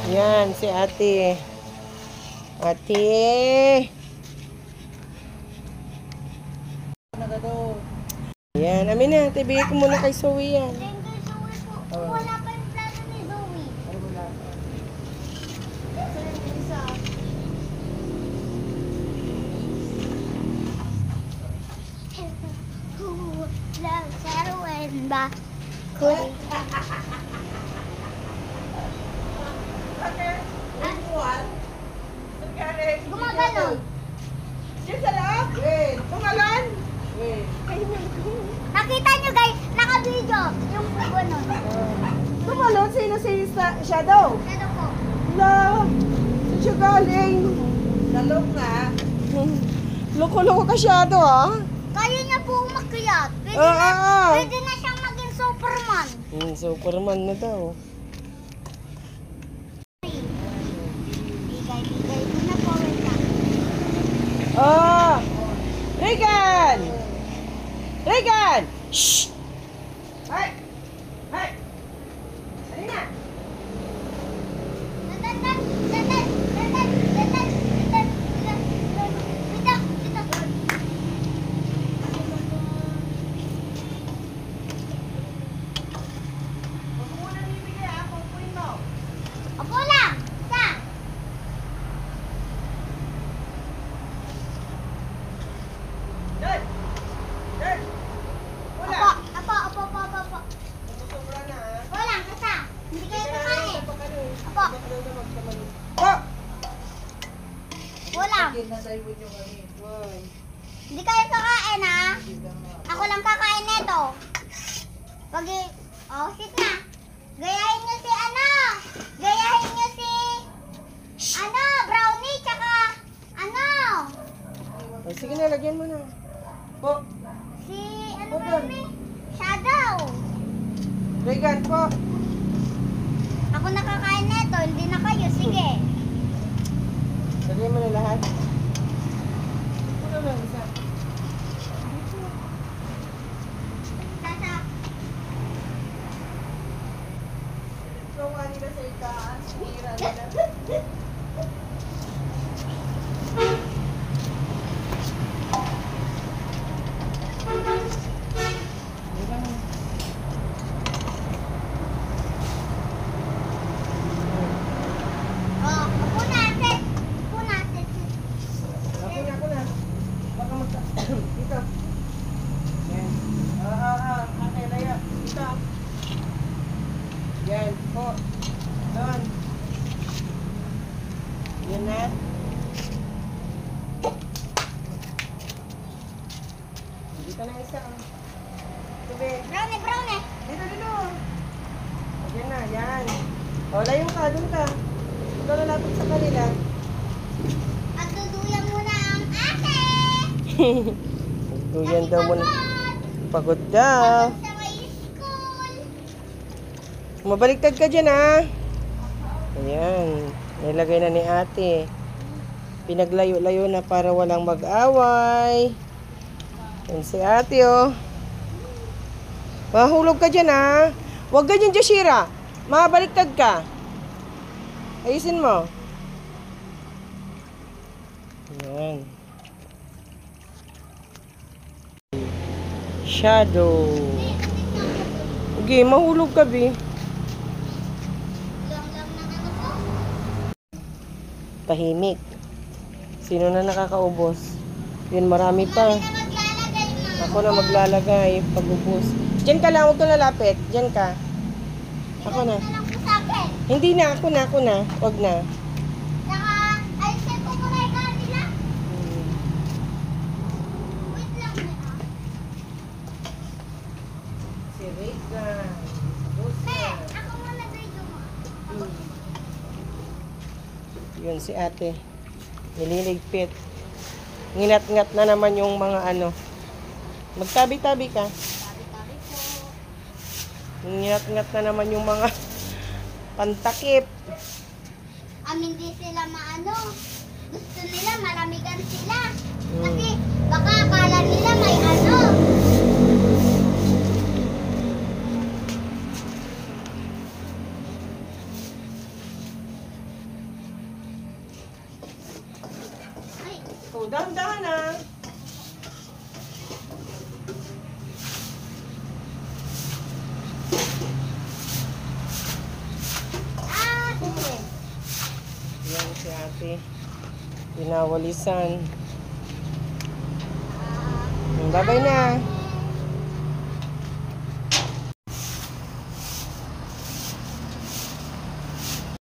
Yan, si ate. Ate. Yan, amin na. Bigay ko muna kay Zoe yan. Wala pa yung plato ni Zoe. Ay, wala. Ba? Kulit. Gumagano. Diyan sa loob? Wait. Tungalan? Wait. Nakita nyo guys, naka-video yung gano'n. Tumalon? Sino si Shadow? Ano po? La. Saan siya galing? Talong nga. Loko-loko ka Shadow, ah. Kaya niya po umakyat. Pwede na siyang maging Superman. Superman na daw. Bigay ko na po. Wait lang. Oh! Regan! Regan! Shh! Hey! Hey! Halina! Dandan. Huwag mo na bibigay, ah. Pagpuin mo. Apo lang. Sa. Dad! Dad! Wala! Apo. Sobra na, ah. Walang, kasa. Hindi kayo kakain. Apo. Oh! Walang. Nasaybon nyo kami. Hindi kayo kakain ha. Ako lang kakain nito. Sit na. Gayahin nyo si Gayahin nyo si brownie tsaka Oh, sige na, lagyan mo na. Po! si Okay. brownie? Shadow. Regan, po! Ako nakakain nito, hindi na kayo. Sige. Lagyan mo na lahat. Ano na, isa? Sasa. Gawa nila sa itaas. Hira nila. Ako natin. Ako na. Baka magka... Dito. Yan. Okay, laya. Dito. Yan. Po. Doon. Yan na. Dito na isa. Tubig. Brownie. Dito. Yan na. Yan. O, layong ka. Doon ka. Ikaw lalapit sa kanila. At duduyan muna ang ate. Duyan daw muna. Pagod daw. Sa may school. Mabaliktad ka dyan, ha? Ayan. Nilagay na ni ate. Pinaglayo-layo na para walang mag-away. Yan si ate, oh. Mahulog ka dyan, ha? Huwag ganyan, Jashira. Mabaliktad ka. Ayusin mo. Ayan. Shadow. Okay, mahulog ka, Bi. Lang na po. Tahimik. Sino na nakakaubos? Yun, marami pa. Mami na maglalagay na. Ako na maglalagay pag-ubos. Diyan ka lang, huwag ka lalapit. Diyan ka. Ako na. Ito lang po sa akin. Hindi na, ako na. Huwag na. Saka, ayusin ko muna yung kanila. Wait lang na. Si Regan. Ne, ako muna video mo. Yun, si ate. Nililigpit. Nginat-ngat na naman yung mga ano. Magtabi-tabi ka. Tabi-tabi po. Nginat-ngat na naman yung mga pantakip. Hindi sila maano. Gusto nila malamigan sila. Kasi baka akala nila may ano. dahan-dahan na. Yan si ate. Pinawalisan. Bye-bye na.